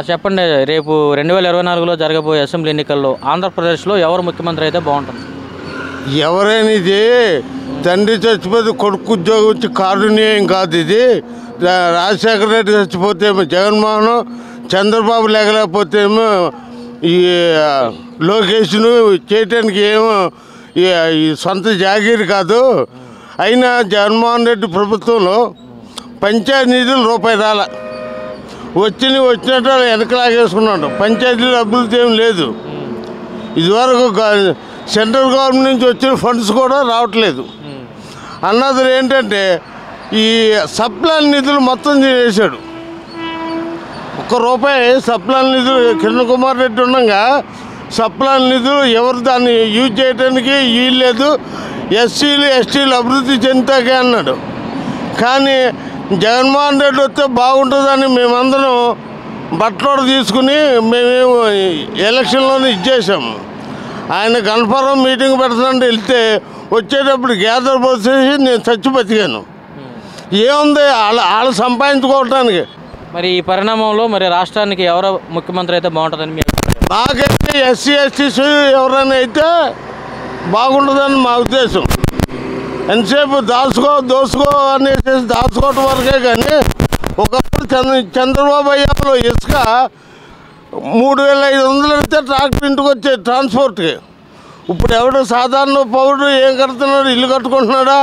Sir చెప్పండి, రేపు 2024లో జరగబోయే అసెంబ్లీ ఎన్నికల్లో ఆంధ్రప్రదేశ్లో ఎవరు ముఖ్యమంత్రి అయితే బాగుంటుంది? ఎవరైనా ఇది తండ్రి చచ్చిపోతే కొడుకు ఉద్యోగం వచ్చి కారుణ్యం కాదు. ఇది రాజశేఖర రెడ్డి చచ్చిపోతే ఏమో జగన్మోహన్, చంద్రబాబు లేకపోతే ఏమో ఈ లోకేష్ను చేయటానికి ఏమో ఈ సొంత జాగీరు కాదు. అయినా జగన్మోహన్ రెడ్డి ప్రభుత్వంలో పంచాయతీ నిధులు రూపాయి రాల, వచ్చినట్టు వెనకలాగేసుకున్నాడు. పంచాయతీలో అభివృద్ధి ఏం లేదు. ఇదివరకు సెంట్రల్ గవర్నమెంట్ నుంచి వచ్చిన ఫండ్స్ కూడా రావట్లేదు. అన్నది ఏంటంటే ఈ సప్లాన్ నిధులు మొత్తం చేశాడు. ₹1 సప్లాన్ నిధులు కిరణ్ కుమార్ రెడ్డి ఉండగా సప్లాన్ నిధులు ఎవరు దాన్ని యూజ్ చేయడానికి వీల్లేదు, ఎస్సీలు ఎస్టీలు అభివృద్ధి చెందుతాకే అన్నాడు. కానీ జగన్మోహన్ రెడ్డి వస్తే బాగుంటుందని మేమందరం బట్టలోడు తీసుకుని మేమేమో ఎలక్షన్లోనే ఇచ్చేసాము. ఆయన కన్ఫర్మ్ మీటింగ్ పెడతానంటే వెళ్తే వచ్చేటప్పుడు గ్యాదర్ పోసేసి నేను చచ్చి బతికాను. ఏముంది వాళ్ళు సంపాదించుకోవటానికి. మరి ఈ పరిణామంలో మరి రాష్ట్రానికి ఎవరు ముఖ్యమంత్రి అయితే బాగుంటుందని మీ అభిప్రాయం? నాకైతే ఎస్సీ ఎస్టీస్ ఎవరైనా అయితే బాగుంటుందని మా ఉద్దేశం. ఎంతసేపు దోసుకో అనేసి దాచుకోవటం వరకే. కానీ ఒకప్పుడు చంద్రబాబు అయ్యాలో ఇసుక 3500 అయితే ట్రాక్టర్ ఇంటికి వచ్చే ట్రాన్స్పోర్ట్కి. ఇప్పుడు ఎవడు సాధారణ పౌరుడు ఏం కడుతున్నాడు? ఇల్లు కట్టుకుంటున్నాడా?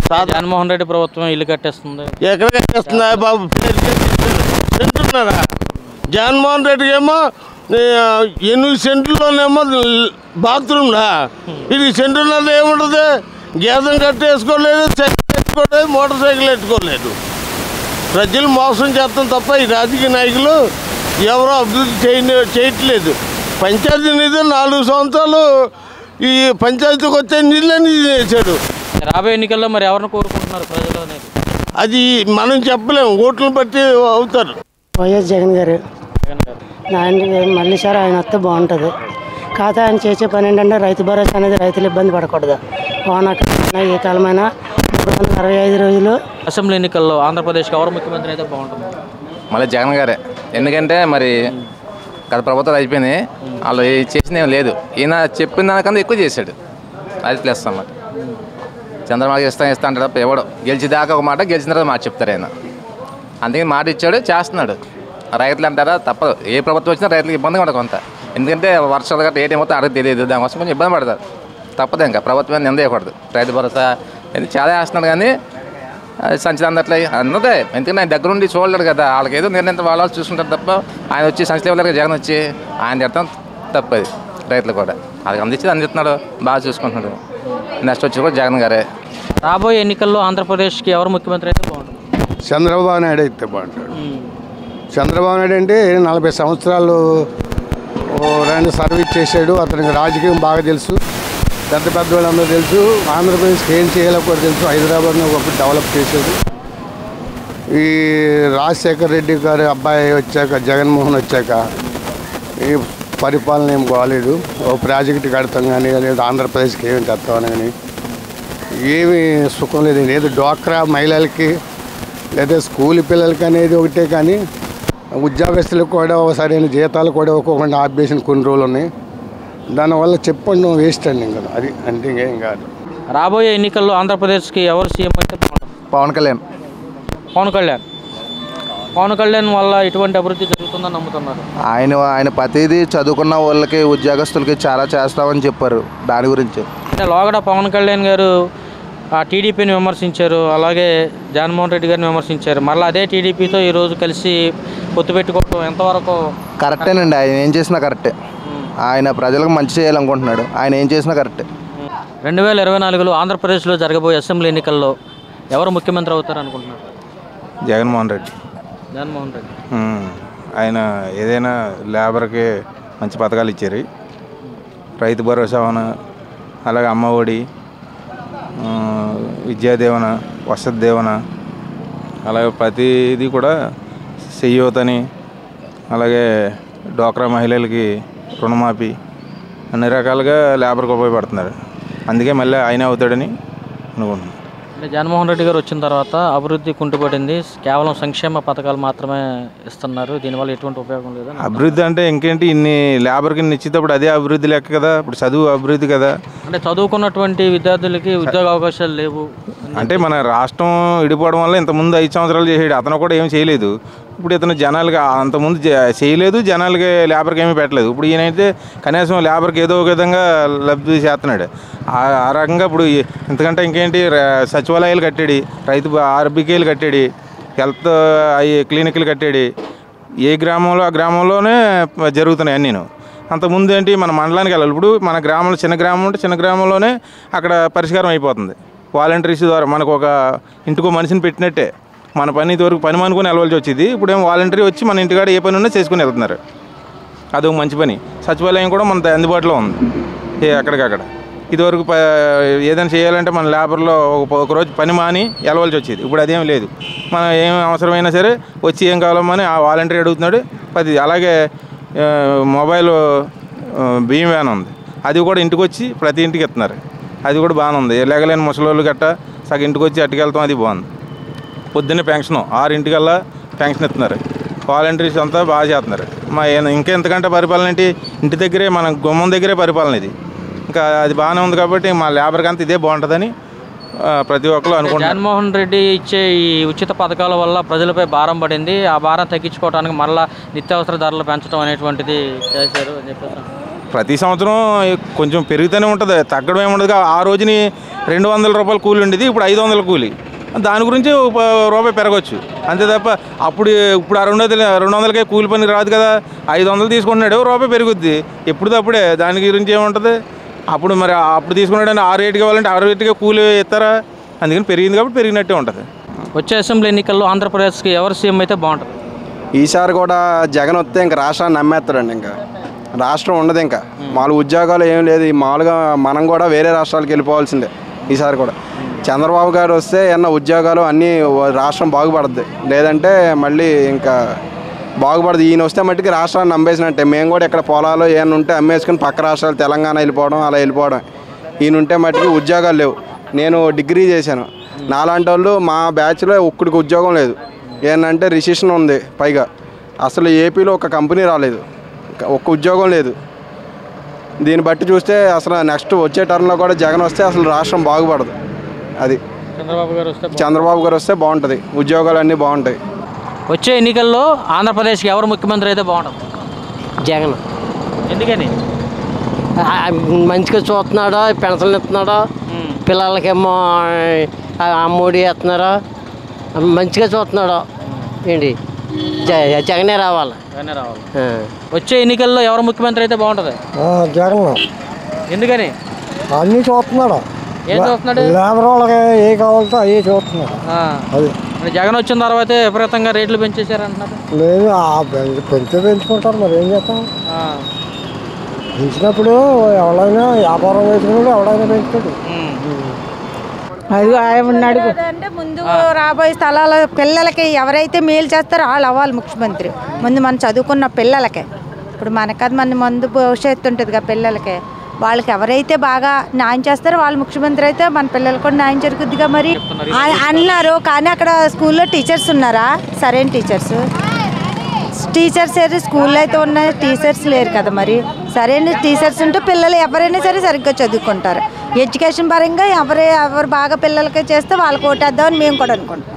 జగన్మోహన్ రెడ్డి ప్రభుత్వం ఇల్లు కట్టేస్తుంది. ఎక్కడ కట్టేస్తుందా బాబు? సెంటున్నారా? జగన్మోహన్ రెడ్డికి ఏమో 8 సెంట్లలోనేమో బాత్రూమ్లా. ఇది సెంటున్నర ఏముంటుంది? గేదం కట్టేసుకోలేదు, సైకిల్ ఎట్టుకోలేదు, మోటార్ సైకిల్ ఎట్టుకోలేదు. ప్రజలు మోసం చేస్తాం తప్ప ఈ రాజకీయ నాయకులు ఎవరో అభివృద్ధి చేయట్లేదు. పంచాయతీ నిధులు 4 సంవత్సరాలు ఈ పంచాయతీకి వచ్చే నిధులని చేశాడు. రాబోయే ఎన్నికల్లో మరి ఎవరిని కోరుకుంటున్నారు ప్రజలు అనేది? అది మనం చెప్పలేము, ఓట్లను బట్టి అవుతారు. వైఎస్ జగన్ గారు మళ్ళీ సార్ ఆయన వస్తే బాగుంటుంది. కాకపోతే ఆయన చేసే పని ఏంటంటే రైతు భరోసా అనేది రైతులు ఇబ్బంది పడకూడదు. వానాకాలమైనా ఏ కాలమైనా 365 రోజులు. అసెంబ్లీ ఎన్నికల్లో ఆంధ్రప్రదేశ్కి ఎవరు ముఖ్యమంత్రి అయితే బాగుంటుంది? మళ్ళీ జగన్ గారే. ఎందుకంటే మరి గత ప్రభుత్వాలు అయిపోయింది, వాళ్ళు చేసినవి లేదు. ఈయన చెప్పిన దానికన్నా ఎక్కువ చేశాడు. అది ప్లస్ అన్నమాట. చంద్రబాబు ఇస్తా అంటే తప్ప ఎవడో గెలిచేదాకా ఒక మాట, గెలిచిన తర్వాత మాట చెప్తారు ఆయన. అందుకని మాట ఇచ్చాడు, చేస్తున్నాడు. రైతులు అంటారా తప్పదు. ఏ ప్రభుత్వం వచ్చినా రైతులకు ఇబ్బందిగా ఉండదు కొంత. ఎందుకంటే వర్షాలు గట్రా ఏ టైం అవుతుందో అడిగి తెలియదు. దానికోసం కొంచెం ఇబ్బంది పడతారు. తప్పదు, ఇంకా ప్రభుత్వం నిందేయకూడదు. రైతు భరోసా ఇది చాలా వేస్తున్నాడు, కానీ సంచలనం అందట్లే అన్నదే. ఎందుకంటే ఆయన దగ్గరుండి చూడలేడు కదా. వాళ్ళకి ఏదో నిర్ణయం వాళ్ళు చూసుకుంటారు తప్ప ఆయన వచ్చి సంచలనం జగన్ వచ్చి ఆయన తిడతాం తప్పది. రైతులు కూడా అది అందిస్తున్నాడు, బాగా చూసుకుంటున్నాడు. నెక్స్ట్ వచ్చి కూడా జగన్ గారే. రాబోయే ఎన్నికల్లో ఆంధ్రప్రదేశ్కి ఎవరు ముఖ్యమంత్రి అయితే బాగుంటుంది? చంద్రబాబు నాయుడు అయితే బాగుంటాడు. చంద్రబాబు నాయుడు అంటే 40 సంవత్సరాలు సర్వీస్ చేశాడు. అతనికి రాజకీయం బాగా తెలుసు, పెద్ద వాళ్ళందరూ తెలుసు. ఆంధ్రప్రదేశ్కి ఏం చేయాలో కూడా తెలుసు. హైదరాబాద్ని ఒకప్పుడు డెవలప్ చేశాడు. ఈ రాజశేఖర రెడ్డి గారి అబ్బాయి వచ్చాక, జగన్మోహన్ వచ్చాక ఈ పరిపాలన ఏం బాగాలేదు. ఓ ప్రాజెక్టు కడతాం కానీ లేదు, ఆంధ్రప్రదేశ్కి ఏమి తెస్తామని కానీ ఏమీ సుఖం లేదు. ఏదో డ్వాక్రా మహిళలకి లేదా స్కూల్ పిల్లలకి అనేది ఒకటే, కానీ ఉద్యోగస్తులకు కూడా సరైన జీతాలు కూడా ఒక్కొక్కటి ఆపేసిన కొన్ని రోజులు ఉన్నాయి. దానివల్ల చెప్పండి వేస్ట్ అండి. ఇంకా అది అంటే ఇంకేం కాదు. రాబోయే ఎన్నికల్లో ఆంధ్రప్రదేశ్కి ఎవరు సీఎం అయితే బాగుంటుంది? పవన్ కళ్యాణ్. పవన్ కళ్యాణ్ వల్ల ఎటువంటి అభివృద్ధి జరుగుతుందని నమ్ముతున్నారు? ఆయన ప్రతిదీ చదువుకున్న వాళ్ళకి, ఉద్యోగస్తులకి చాలా చేస్తామని చెప్పారు. దాని గురించి అంటే లోగడ పవన్ కళ్యాణ్ గారు టీడీపీని విమర్శించారు, అలాగే జగన్మోహన్ రెడ్డి గారిని విమర్శించారు. మళ్ళీ అదే టీడీపీతో ఈరోజు కలిసి పొత్తు పెట్టుకోవడం ఎంతవరకు కరెక్టేనండి? ఆయన ఏం చేసినా కరెక్టే. ఆయన ప్రజలకు మంచి చేయాలనుకుంటున్నాడు. ఆయన ఏం చేసినా కరెక్టే. 2024లో ఆంధ్రప్రదేశ్లో జరగబోయే అసెంబ్లీ ఎన్నికల్లో ఎవరు ముఖ్యమంత్రి అవుతారు అనుకుంటున్నారు? జగన్మోహన్ రెడ్డి. ఆయన ఏదైనా లేబర్కి మంచి పథకాలు ఇచ్చారు. రైతు భరోసా, అలాగే అమ్మ ఒడి, విద్యాదీవన, వసతి దీవెన, అలాగే ప్రతిదీ కూడా చెయ్యూతని, అలాగే డ్వాక్రా మహిళలకి రుణమాఫీ, అన్ని రకాలుగా లేబర్కి ఉపయోగపడుతున్నారు. అందుకే మళ్ళీ ఆయనే అవుతాడని అనుకుంటున్నాను. అంటే జగన్మోహన్ రెడ్డి గారు వచ్చిన తర్వాత అభివృద్ధి కుంటుపడింది, కేవలం సంక్షేమ పథకాలు మాత్రమే ఇస్తున్నారు, దీనివల్ల ఎటువంటి ఉపయోగం లేదు. అభివృద్ధి అంటే ఇంకేంటి, ఇన్ని లేబర్కి ఇచ్చేటప్పుడు అదే అభివృద్ధి లెక్క కదా, ఇప్పుడు చదువు అభివృద్ధి కదా. అంటే చదువుకున్నటువంటి విద్యార్థులకి ఉద్యోగ అవకాశాలు లేవు అంటే మన రాష్ట్రం విడిపోవడం వల్ల ఇంతకుముందు 5 సంవత్సరాలు చేసాడు, అతను కూడా ఏం చేయలేదు. ఇప్పుడు ఇతను జనాలకి అంతకుముందు చేయలేదు, జనాలకి లేబర్కి ఏమీ పెట్టలేదు. ఇప్పుడు ఈయనైతే కనీసం లేబర్కి ఏదో ఒక విధంగా లబ్ధి చేస్తున్నాడు. ఆ రకంగా ఇప్పుడు ఎందుకంటే ఇంకేంటి, సచివాలయాలు కట్టాడు, రైతు ఆర్బికేలు కట్టాడు, హెల్త్ క్లినిక్లు కట్టాడు. ఏ గ్రామంలో ఆ గ్రామంలోనే జరుగుతున్నాయి అన్నీను. అంతకుముందు ఏంటి, మన మండలానికి వెళ్ళాలి. ఇప్పుడు మన గ్రామంలో చిన్న గ్రామం ఉంటే చిన్న గ్రామంలోనే అక్కడ పరిష్కారం అయిపోతుంది. వాలంటీర్స్ ద్వారా మనకు ఒక ఇంటికో మనిషిని పెట్టినట్టే, మన పని ఇదివరకు పని అనుకుని వెళ్ళవలసి వచ్చేది. ఇప్పుడు ఏం వాలంటీర్ వచ్చి మన ఇంటికాడ ఏ పని ఉన్నా చేసుకుని వెళ్తున్నారు. అదొక మంచి పని. సచివాలయం కూడా మన అందుబాటులో ఉంది అక్కడికక్కడ. ఇదివరకు ఏదైనా చేయాలంటే మన లేబర్లో ఒక రోజు పని మాని వెళ్ళవలసి వచ్చేది. ఇప్పుడు అదేం లేదు. మనం ఏం అవసరమైనా సరే వచ్చి ఏం కావాలమని ఆ వాలంటీర్ అడుగుతున్నాడు. అలాగే మొబైల్ బియ్యం వ్యాన్ ఉంది, అది కూడా ఇంటికి వచ్చి ప్రతి ఇంటికి ఇస్తున్నారు. అది కూడా బాగానే ఉంది. లేగలేని ముసలోళ్ళు గట్ట సగం ఇంటికి వచ్చి అట్టుకెళ్తాం, అది బాగుంది. పొద్దున్నే పెన్షను 6 పెన్షన్ ఇస్తున్నారు. వాలంటీర్స్ అంతా బాగా చేస్తున్నారు. ఇంకా ఎంతకంటే పరిపాలన ఏంటి, ఇంటి దగ్గరే మన గుమ్మం దగ్గరే పరిపాలన ఇది. ఇంకా అది బాగానే ఉంది కాబట్టి మా లేబర్కి అంతా ఇదే బాగుంటుందని ప్రతి ఒక్కరు అనుకుంటున్నారు. జగన్మోహన్ రెడ్డి ఇచ్చే ఈ ఉచిత పథకాల వల్ల ప్రజలపై భారం పడింది, ఆ భారం తగ్గించుకోవడానికి మళ్ళీ నిత్యావసర ధరలు పెంచడం అనేటువంటిది చేశారు అని చెప్పేసి. ప్రతి సంవత్సరం కొంచెం పెరుగుతూనే ఉంటుంది, తగ్గడం ఏముండదు. ఆ రోజుని 200 రూపాయలు కూలి ఉండేది, ఇప్పుడు 500 కూలి. దాని గురించి రూపాయి పెరగచ్చు అంతే తప్ప ఇప్పుడు ఆ 200కే కూలి పనికి రాదు కదా. 500 తీసుకుంటున్నాడు, రూపాయి పెరుగుద్ది. ఎప్పుడుదప్పుడే దాని గురించి ఏముంటుంది. అప్పుడు మరి అప్పుడు తీసుకున్నాడని 6 రేటుకి ఇవ్వాలంటే 6 రేటుకే కూలి ఇస్తారా? అందుకని పెరిగింది కాబట్టి పెరిగినట్టే ఉంటుంది. వచ్చే అసెంబ్లీ ఎన్నికల్లో ఆంధ్రప్రదేశ్కి ఎవరు సీఎం అయితే బాగుంటుంది? ఈసారి కూడా జగన్ వస్తే ఇంకా రాష్ట్రాన్ని నమ్మేస్తాడండి. ఇంకా రాష్ట్రం ఉండదు. ఇంకా మామూలు ఉద్యోగాలు ఏం లేదు. మామూలుగా మనం కూడా వేరే రాష్ట్రాలకు వెళ్ళిపోవాల్సిందే. ఈసారి కూడా చంద్రబాబు గారు వస్తే ఏమన్నా ఉద్యోగాలు అన్నీ రాష్ట్రం బాగుపడుద్ది, లేదంటే మళ్ళీ ఇంకా బాగుపడదు. ఈయన వస్తే మట్టికి రాష్ట్రాన్ని నమ్మేసినట్టే. మేము కూడా ఇక్కడ పొలాలు ఏమైనా ఉంటే అమ్మేసుకుని పక్క రాష్ట్రాలు తెలంగాణ వెళ్ళిపోవడం, అలా వెళ్ళిపోవడం. ఈయన ఉంటే మట్టికి ఉద్యోగాలు లేవు. నేను డిగ్రీ చేశాను, నాలాంటి వాళ్ళు మా బ్యాచ్లో ఒక్కడికి ఉద్యోగం లేదు. ఏంటంటే రిసెషన్ ఉంది, పైగా అసలు ఏపీలో ఒక కంపెనీ రాలేదు, ఒక్క ఉద్యోగం లేదు. దీన్ని బట్టి చూస్తే అసలు నెక్స్ట్ వచ్చే టర్మ్లో కూడా జగన్ వస్తే అసలు రాష్ట్రం బాగుపడదు. అది చంద్రబాబు గారు వస్తే బాగుంటుంది, ఉద్యోగాలు అన్నీ బాగుంటాయి. వచ్చే ఎన్నికల్లో ఆంధ్రప్రదేశ్కి ఎవరు ముఖ్యమంత్రి అయితే బాగుంటుంది? జగన్. ఎందుకని? మంచిగా చూస్తున్నాడు, పెన్షన్లు ఇస్తున్నాడు, పిల్లలకేమో అమ్మఒడి ఇస్తున్నాడు, మంచిగా చూస్తున్నాడు. ఏంటి జగనే రావాలి. వచ్చే ఎన్నికల్లో ఎవరు ముఖ్యమంత్రి అయితే బాగుంటుంది? జగన్. ఎందుకని? అన్నీ చూస్తున్నాడు. ఏం చూస్తున్నాడు? లేబర్ వాళ్ళకి ఏ కావాలంటే అవి చూస్తున్నాడు. అది జగన్ వచ్చిన తర్వాత విపరీతంగా రేట్లు పెంచేశారంటున్నారు. లేదు, పెంచుకుంటారు, మరి ఏం చేస్తాం. పెంచినప్పుడు ఎవరైనా వ్యాపారం వేసినప్పుడు ఎవరైనా పెంచుతాడు. అది ఉన్నాడు అంటే ముందు రాబోయే స్థలాల పిల్లలకి ఎవరైతే మేలు చేస్తారో వాళ్ళు అవ్వాలి ముఖ్యమంత్రి. ముందు మనం చదువుకున్న పిల్లలకే, ఇప్పుడు మనకది ముందు భవిష్యత్తు ఉంటుంది కదా పిల్లలకి, వాళ్ళకి ఎవరైతే బాగా న్యాయం చేస్తారో వాళ్ళు ముఖ్యమంత్రి అయితే మన పిల్లలకు కూడా న్యాయం జరుగుద్దిగా. మరి అన్నారు కానీ అక్కడ స్కూల్లో టీచర్స్ ఉన్నారా? సరైన టీచర్స్ ఏది స్కూల్లో అయితే ఉన్న టీచర్స్ లేరు కదా. మరి సరైన టీచర్స్ ఉంటే పిల్లలు ఎవరైనా సరే సరిగ్గా చదువుకుంటారు. ఎడ్యుకేషన్ పరంగా ఎవరు బాగా పిల్లలకి చేస్తే వాళ్ళకి ఓటేద్దామని మేము కూడా అనుకుంటాం.